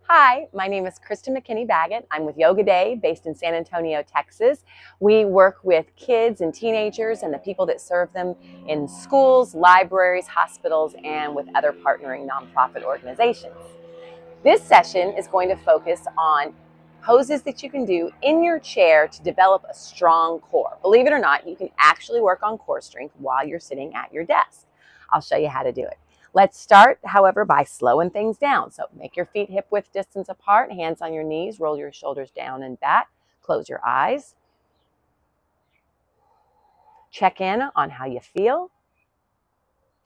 Hi, my name is Kristen McKinney-Baggett. I'm with Yoga Day based in San Antonio, Texas. We work with kids and teenagers and the people that serve them in schools, libraries, hospitals, and with other partnering nonprofit organizations. This session is going to focus on poses that you can do in your chair to develop a strong core. Believe it or not, you can actually work on core strength while you're sitting at your desk. I'll show you how to do it. Let's start, however, by slowing things down. So make your feet hip-width distance apart, hands on your knees, roll your shoulders down and back, close your eyes. Check in on how you feel.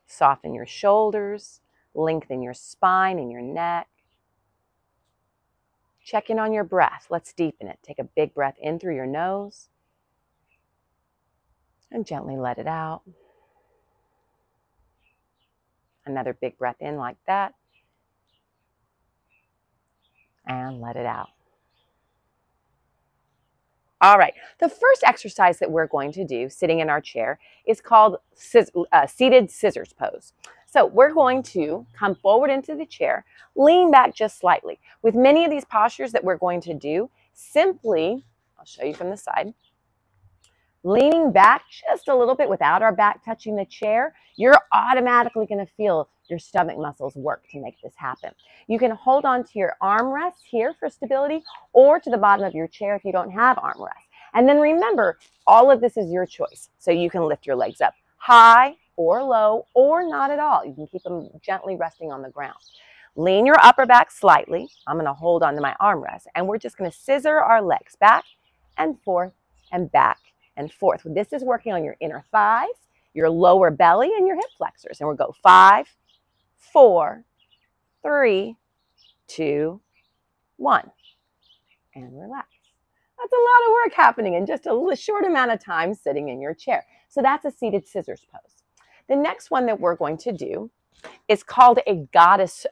Soften your shoulders, lengthen your spine and your neck. Check in on your breath. Let's deepen it. Take a big breath in through your nose and gently let it out. Another big breath in like that and let it out. All right, the first exercise that we're going to do sitting in our chair is called seated scissors pose. So we're going to come forward into the chair, lean back just slightly. With many of these postures that we're going to do, simply, I'll show you from the side, leaning back just a little bit without our back touching the chair, you're automatically going to feel your stomach muscles work to make this happen. You can hold on to your armrest here for stability or to the bottom of your chair if you don't have armrest. And then remember, all of this is your choice. So you can lift your legs up high or low or not at all. You can keep them gently resting on the ground. Lean your upper back slightly. I'm going to hold on to my armrest and we're just going to scissor our legs back and forth and back and forth. This is working on your inner thighs, your lower belly, and your hip flexors. And we'll go 5, 4, 3, 2, 1. And relax. That's a lot of work happening in just a short amount of time sitting in your chair. So that's a seated scissors pose. The next one that we're going to do is called a goddess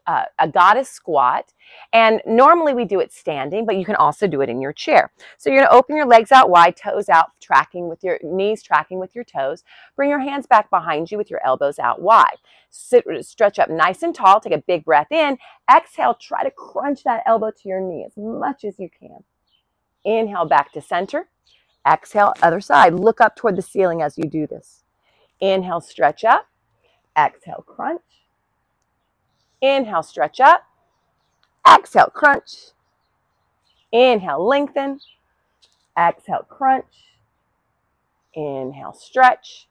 squat. And normally we do it standing, but you can also do it in your chair. So you're going to open your legs out wide, toes out, tracking with your knees, tracking with your toes. Bring your hands back behind you with your elbows out wide. Stretch up nice and tall. Take a big breath in. Exhale, try to crunch that elbow to your knee as much as you can. Inhale back to center. Exhale, other side. Look up toward the ceiling as you do this. Inhale, stretch up. Exhale, crunch. Inhale, stretch up. Exhale, crunch. Inhale, lengthen. Exhale, crunch. Inhale, stretch.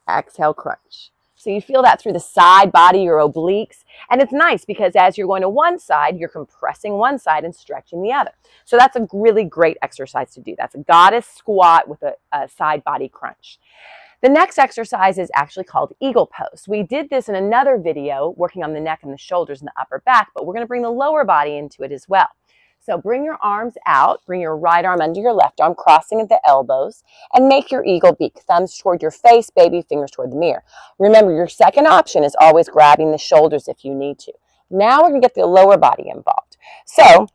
Exhale, crunch. So you feel that through the side body, your obliques. And it's nice because as you're going to one side, you're compressing one side and stretching the other. So that's a really great exercise to do. That's a goddess squat with a side body crunch. The next exercise is actually called eagle pose. We did this in another video working on the neck and the shoulders and the upper back, but we're going to bring the lower body into it as well. So bring your arms out, bring your right arm under your left arm, crossing at the elbows, and make your eagle beak. Thumbs toward your face, baby fingers toward the mirror. Remember, your second option is always grabbing the shoulders if you need to. Now we're going to get the lower body involved. So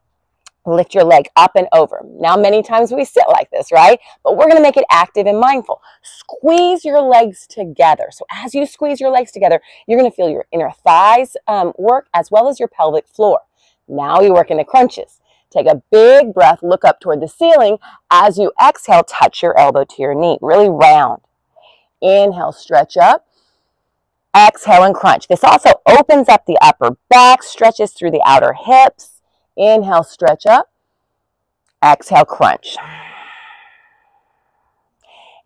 lift your leg up and over. Now, many times we sit like this, right? But we're going to make it active and mindful. Squeeze your legs together. So as you squeeze your legs together, you're going to feel your inner thighs work as well as your pelvic floor. Now we work in the crunches. Take a big breath, look up toward the ceiling. As you exhale, touch your elbow to your knee. Really round. Inhale, stretch up. Exhale and crunch. This also opens up the upper back, stretches through the outer hips. Inhale, stretch up. Exhale, crunch.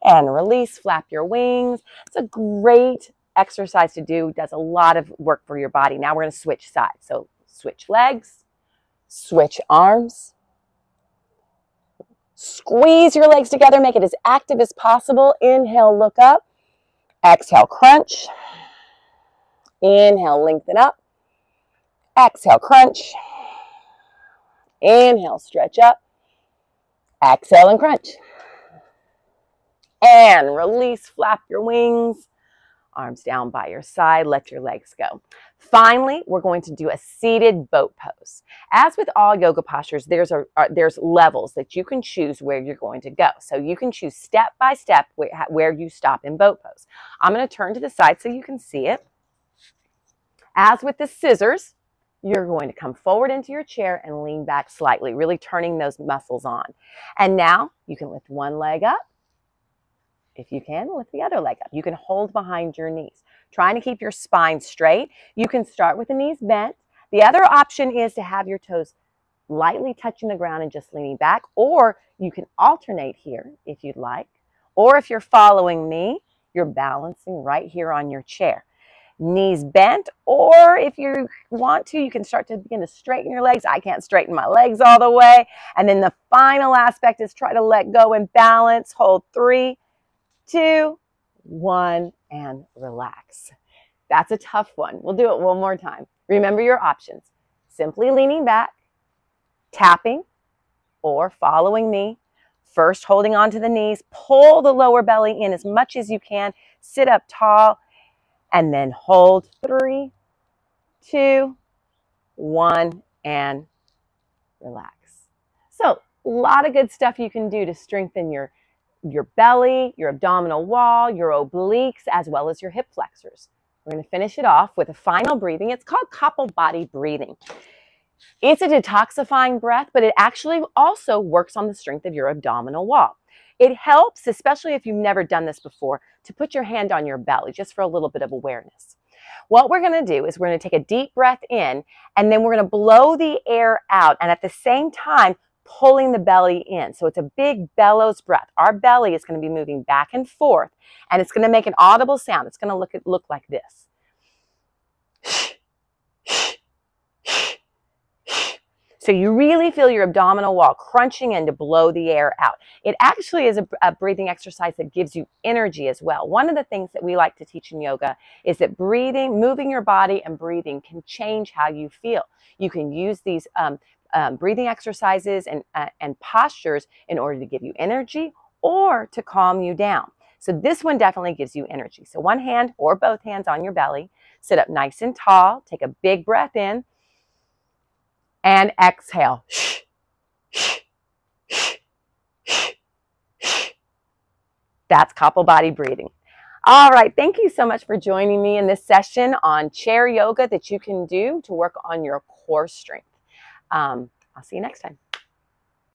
And release, flap your wings. It's a great exercise to do. It does a lot of work for your body. Now we're going to switch sides. So switch legs, switch arms. Squeeze your legs together. Make it as active as possible. Inhale, look up. Exhale, crunch. Inhale, lengthen up. Exhale, crunch. Inhale, stretch up. Exhale and crunch. And release, flap your wings. Arms down by your side, let your legs go. Finally, we're going to do a seated boat pose. As with all yoga postures, there's levels that you can choose where you're going to go. So you can choose step by step where you stop in boat pose. I'm going to turn to the side so you can see it. As with the scissors, you're going to come forward into your chair and lean back slightly, really turning those muscles on. And now you can lift one leg up. If you can, lift the other leg up. You can hold behind your knees, trying to keep your spine straight. You can start with the knees bent. The other option is to have your toes lightly touching the ground and just leaning back, or you can alternate here if you'd like. Or if you're following me, you're balancing right here on your chair. Knees bent, or if you want to, you can start to begin to straighten your legs. I can't straighten my legs all the way. And then the final aspect is try to let go and balance. Hold 3, 2, 1, and relax. That's a tough one. We'll do it one more time. Remember your options. Simply leaning back, tapping, or following me. First, holding onto the knees, pull the lower belly in as much as you can, sit up tall, and then hold 3, 2, 1, and relax. So, a lot of good stuff you can do to strengthen your belly, your abdominal wall, your obliques, as well as your hip flexors. We're going to finish it off with a final breathing. It's called Kapalbhati breathing. It's a detoxifying breath, but it actually also works on the strength of your abdominal wall. It helps, especially if you've never done this before, to put your hand on your belly just for a little bit of awareness. What we're going to do is we're going to take a deep breath in, and then we're going to blow the air out, and at the same time, pulling the belly in. So it's a big bellows breath. Our belly is going to be moving back and forth, and it's going to make an audible sound. It's going to look like this. So you really feel your abdominal wall crunching in to blow the air out. It actually is a breathing exercise that gives you energy as well. One of the things that we like to teach in yoga is that breathing, moving your body and breathing can change how you feel. You can use these breathing exercises and postures in order to give you energy or to calm you down. So this one definitely gives you energy. So one hand or both hands on your belly, sit up nice and tall, take a big breath in, and exhale. That's Kapalbhati breathing. All right, thank you so much for joining me in this session on chair yoga that you can do to work on your core strength. I'll see you next time.